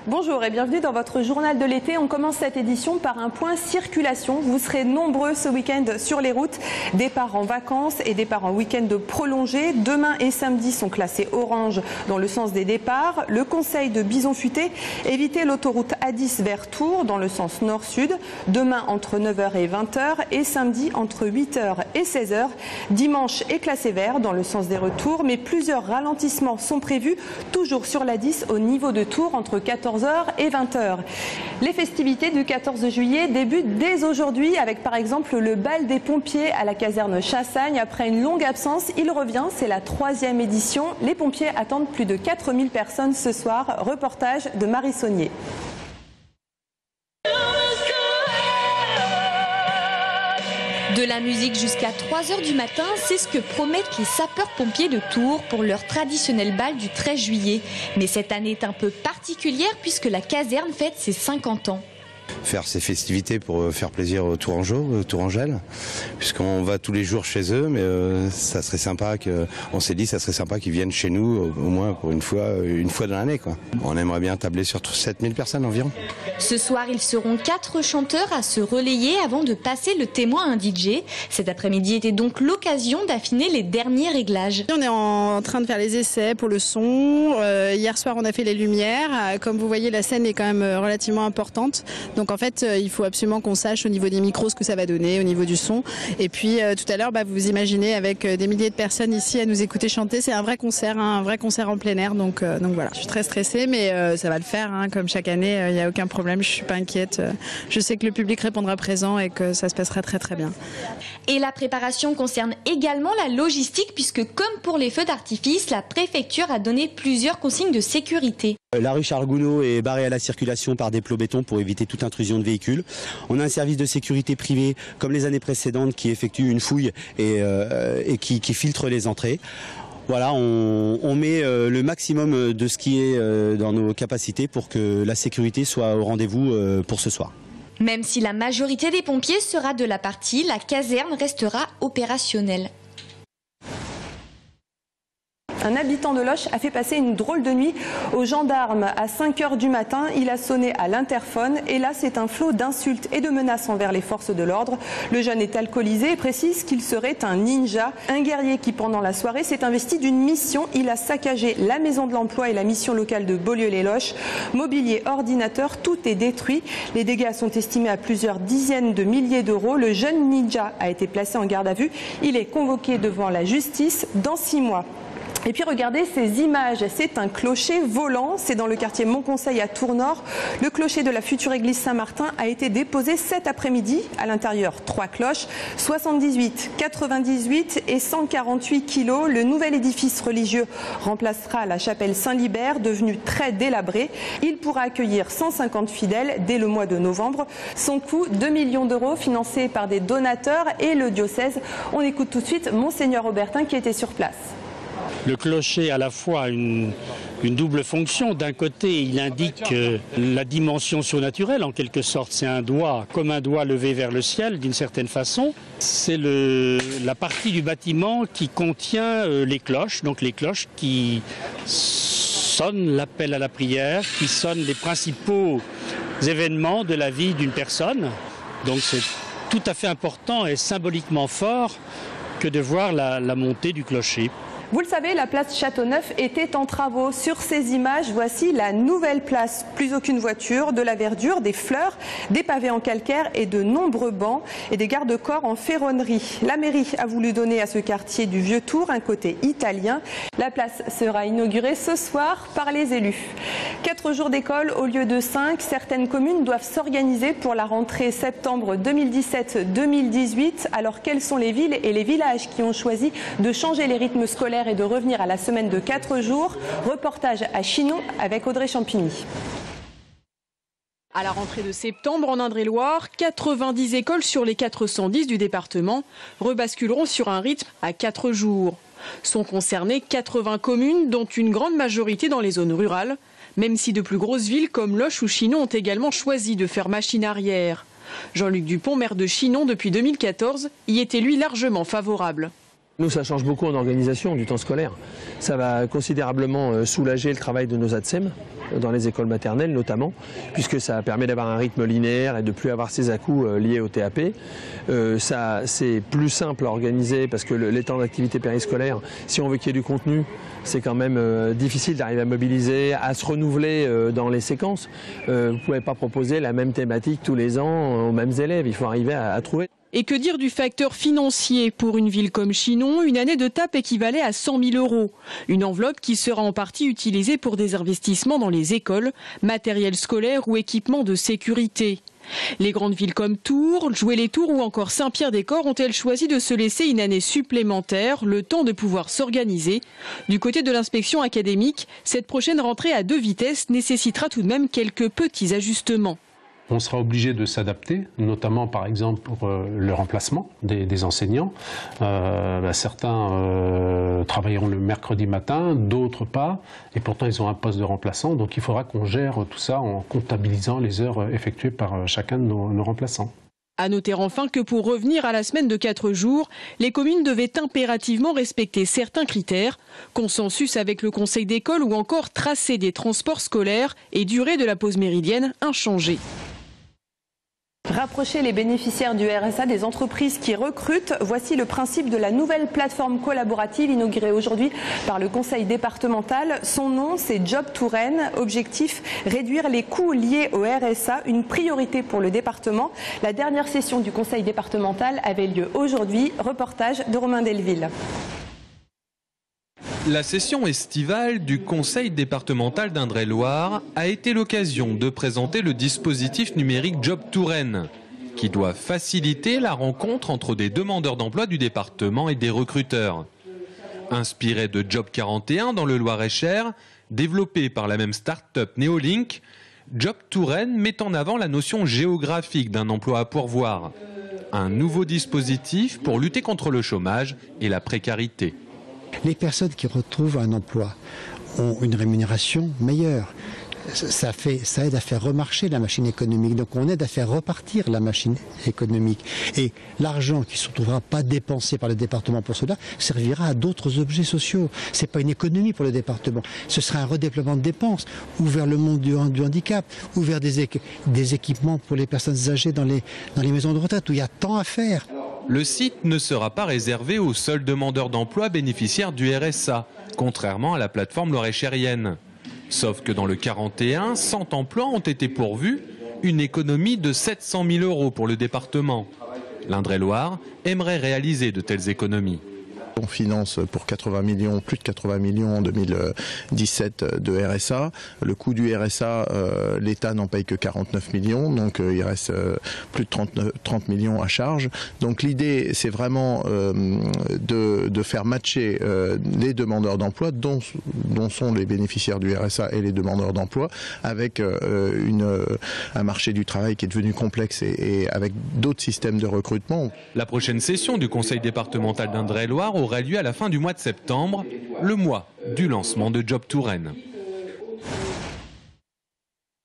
Bonjour et bienvenue dans votre journal de l'été. On commence cette édition par un point circulation. Vous serez nombreux ce week-end sur les routes. Départ en vacances et départ en week-end prolongé. Demain et samedi sont classés orange dans le sens des départs. Le conseil de Bison-Futé, évitez l'autoroute A10 vers Tours dans le sens nord-sud. Demain entre 9h et 20h et samedi entre 8h et 16h. Dimanche est classé vert dans le sens des retours, mais plusieurs ralentissements sont prévus toujours sur l'A10 au niveau de Tours entre 14h et 20h. Les festivités du 14 juillet débutent dès aujourd'hui avec par exemple le bal des pompiers à la caserne Chassagne. Après une longue absence, il revient, c'est la 3e édition. Les pompiers attendent plus de 4000 personnes ce soir. Reportage de Marie Saunier. De la musique jusqu'à 3h du matin, c'est ce que promettent les sapeurs-pompiers de Tours pour leur traditionnel bal du 13 juillet. Mais cette année est un peu particulière puisque la caserne fête ses 50 ans. Faire ces festivités pour faire plaisir aux Tourangelles, puisqu'on va tous les jours chez eux, mais ça serait sympa on s'est dit ça serait sympa qu'ils viennent chez nous au moins pour une fois dans l'année, quoi. On aimerait bien tabler sur 7000 personnes environ. Ce soir, ils seront 4 chanteurs à se relayer avant de passer le témoin à un DJ. Cet après-midi était donc l'occasion d'affiner les derniers réglages. On est en train de faire les essais pour le son. Hier soir, on a fait les lumières. Comme vous voyez, la scène est quand même relativement importante. Donc en fait, il faut absolument qu'on sache au niveau des micros ce que ça va donner, au niveau du son. Et puis tout à l'heure, vous imaginez avec des milliers de personnes ici à nous écouter chanter, c'est un vrai concert, un vrai concert en plein air. Donc voilà, je suis très stressée, mais ça va le faire. Comme chaque année, il n'y a aucun problème. Je suis pas inquiète. Je sais que le public répondra présent et que ça se passera très très bien. Et la préparation concerne également la logistique puisque comme pour les feux d'artifice, la préfecture a donné plusieurs consignes de sécurité. La rue Charles Gounod est barrée à la circulation par des plots béton pour éviter toute intrusion de véhicules. On a un service de sécurité privé, comme les années précédentes, qui effectue une fouille et qui filtre les entrées. Voilà, on met le maximum de ce qui est dans nos capacités pour que la sécurité soit au rendez-vous pour ce soir. Même si la majorité des pompiers sera de la partie, la caserne restera opérationnelle. Un habitant de Loches a fait passer une drôle de nuit aux gendarmes. À 5h du matin, il a sonné à l'interphone et là c'est un flot d'insultes et de menaces envers les forces de l'ordre. Le jeune est alcoolisé et précise qu'il serait un ninja. Un guerrier qui pendant la soirée s'est investi d'une mission. Il a saccagé la maison de l'emploi et la mission locale de Beaulieu-les-Loches. Mobilier, ordinateur, tout est détruit. Les dégâts sont estimés à plusieurs dizaines de milliers d'euros. Le jeune ninja a été placé en garde à vue. Il est convoqué devant la justice dans 6 mois. Et puis regardez ces images, c'est un clocher volant, c'est dans le quartier Montconseil à Tours-Nord. Le clocher de la future église Saint-Martin a été déposé cet après-midi. À l'intérieur, 3 cloches, 78, 98 et 148 kilos. Le nouvel édifice religieux remplacera la chapelle Saint-Libert, devenue très délabrée. Il pourra accueillir 150 fidèles dès le mois de novembre. Son coût, 2 millions d'euros, financé par des donateurs et le diocèse. On écoute tout de suite Monseigneur Aubertin qui était sur place. Le clocher a à la fois une double fonction. D'un côté, il indique la dimension surnaturelle, en quelque sorte. C'est un doigt, comme un doigt levé vers le ciel, d'une certaine façon. C'est la partie du bâtiment qui contient les cloches, donc les cloches qui sonnent l'appel à la prière, qui sonnent les principaux événements de la vie d'une personne. Donc c'est tout à fait important et symboliquement fort que de voir la montée du clocher. Vous le savez, la place Châteauneuf était en travaux. Sur ces images, voici la nouvelle place. Plus aucune voiture, de la verdure, des fleurs, des pavés en calcaire et de nombreux bancs et des garde-corps en ferronnerie. La mairie a voulu donner à ce quartier du Vieux-Tours un côté italien. La place sera inaugurée ce soir par les élus. 4 jours d'école au lieu de 5. Certaines communes doivent s'organiser pour la rentrée septembre 2017-2018. Alors quelles sont les villes et les villages qui ont choisi de changer les rythmes scolaires et de revenir à la semaine de 4 jours? Reportage à Chinon avec Audrey Champigny. À la rentrée de septembre en Indre-et-Loire, 90 écoles sur les 410 du département rebasculeront sur un rythme à 4 jours. Sont concernées 80 communes, dont une grande majorité dans les zones rurales, même si de plus grosses villes comme Loches ou Chinon ont également choisi de faire machine arrière. Jean-Luc Dupont, maire de Chinon depuis 2014, y était lui largement favorable. Nous, ça change beaucoup en organisation du temps scolaire. Ça va considérablement soulager le travail de nos ATSEM, dans les écoles maternelles notamment, puisque ça permet d'avoir un rythme linéaire et de ne plus avoir ces à-coups liés au TAP. C'est plus simple à organiser parce que les temps d'activité périscolaire, si on veut qu'il y ait du contenu, c'est quand même difficile d'arriver à mobiliser, à se renouveler dans les séquences. Vous ne pouvez pas proposer la même thématique tous les ans aux mêmes élèves, il faut arriver à trouver. Et que dire du facteur financier? Pour une ville comme Chinon, une année de TAP équivalait à 100 000 €. Une enveloppe qui sera en partie utilisée pour des investissements dans les écoles, matériel scolaire ou équipement de sécurité. Les grandes villes comme Tours, Joué-les-Tours ou encore Saint-Pierre-des-Corps ont-elles choisi de se laisser une année supplémentaire, le temps de pouvoir s'organiser? Du côté de l'inspection académique, cette prochaine rentrée à 2 vitesses nécessitera tout de même quelques petits ajustements. On sera obligé de s'adapter, notamment par exemple pour le remplacement des enseignants. Certains travailleront le mercredi matin, d'autres pas, et pourtant ils ont un poste de remplaçant. Donc il faudra qu'on gère tout ça en comptabilisant les heures effectuées par chacun de nos remplaçants. À noter enfin que pour revenir à la semaine de 4 jours, les communes devaient impérativement respecter certains critères, consensus avec le conseil d'école ou encore tracé des transports scolaires et durée de la pause méridienne inchangée. Rapprocher les bénéficiaires du RSA des entreprises qui recrutent, voici le principe de la nouvelle plateforme collaborative inaugurée aujourd'hui par le conseil départemental. Son nom, c'est Job Touraine. Objectif, réduire les coûts liés au RSA, une priorité pour le département. La dernière session du conseil départemental avait lieu aujourd'hui. Reportage de Romain Delville. La session estivale du conseil départemental d'Indre-et-Loire a été l'occasion de présenter le dispositif numérique Job Touraine, qui doit faciliter la rencontre entre des demandeurs d'emploi du département et des recruteurs. Inspiré de Job 41 dans le Loir-et-Cher, développé par la même start-up Neolink, Job Touraine met en avant la notion géographique d'un emploi à pourvoir. Un nouveau dispositif pour lutter contre le chômage et la précarité. Les personnes qui retrouvent un emploi ont une rémunération meilleure. Ça aide à faire remarcher la machine économique. Donc on aide à faire repartir la machine économique. Et l'argent qui ne se retrouvera pas dépensé par le département pour cela servira à d'autres objets sociaux. Ce n'est pas une économie pour le département. Ce sera un redéploiement de dépenses ou vers le monde du handicap ou vers des équipements pour les personnes âgées dans les maisons de retraite où il y a tant à faire. Le site ne sera pas réservé aux seuls demandeurs d'emploi bénéficiaires du RSA, contrairement à la plateforme loir-et-chérienne. Sauf que dans le 41, 100 emplois ont été pourvus, une économie de 700 000 € pour le département. L'Indre-et-Loire aimerait réaliser de telles économies. On finance pour 80 millions, plus de 80 millions en 2017 de RSA. Le coût du RSA, l'État n'en paye que 49 millions, donc il reste plus de 30 millions à charge. Donc l'idée, c'est vraiment de faire matcher les demandeurs d'emploi, dont sont les bénéficiaires du RSA et les demandeurs d'emploi, avec un marché du travail qui est devenu complexe et avec d'autres systèmes de recrutement. La prochaine session du conseil départemental d'Indre-et-Loire aura lieu à la fin du mois de septembre, le mois du lancement de Job Touraine.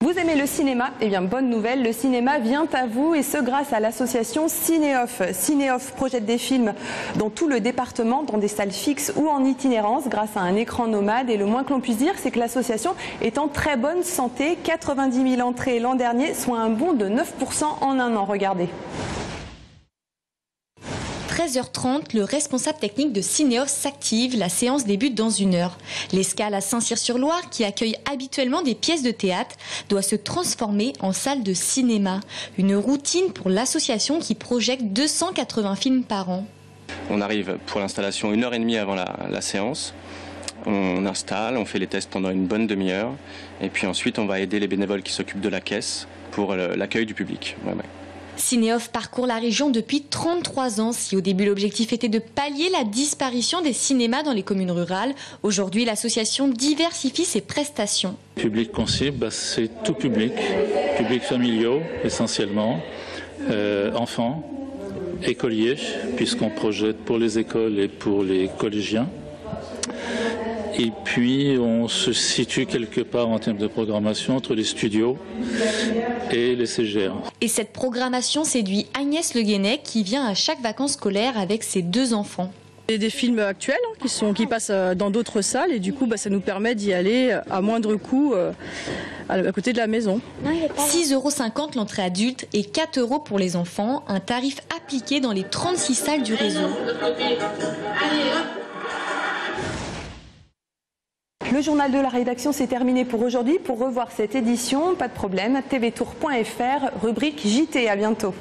Vous aimez le cinéma? Eh bien, bonne nouvelle, le cinéma vient à vous et ce grâce à l'association Cinéoff. Cinéoff projette des films dans tout le département, dans des salles fixes ou en itinérance grâce à un écran nomade. Et le moins que l'on puisse dire, c'est que l'association est en très bonne santé. 90 000 entrées l'an dernier, soit un bond de 9% en un an. Regardez. 13h30, le responsable technique de Cinéoff s'active. La séance débute dans 1 heure. L'escale à Saint-Cyr-sur-Loire, qui accueille habituellement des pièces de théâtre, doit se transformer en salle de cinéma. Une routine pour l'association qui projette 280 films par an. On arrive pour l'installation 1h30 avant la séance. On installe, on fait les tests pendant une bonne demi-heure. Et puis ensuite, on va aider les bénévoles qui s'occupent de la caisse pour l'accueil du public. Ouais. Cinéoff parcourt la région depuis 33 ans. Si au début l'objectif était de pallier la disparition des cinémas dans les communes rurales, aujourd'hui l'association diversifie ses prestations. Le public qu'on cible, c'est tout public, public familiaux essentiellement, enfants, écoliers, puisqu'on projette pour les écoles et pour les collégiens. Et puis on se situe quelque part en termes de programmation entre les studios et les CGR. Et cette programmation séduit Agnès Le Guenec qui vient à chaque vacances scolaires avec ses 2 enfants. Et des films actuels qui passent dans d'autres salles et du coup ça nous permet d'y aller à moindre coût à côté de la maison. 6,50 € l'entrée adulte et 4 € pour les enfants, un tarif appliqué dans les 36 salles du réseau. Le journal de la rédaction, c'est terminé pour aujourd'hui. Pour revoir cette édition, pas de problème, tvtour.fr, rubrique JT. À bientôt.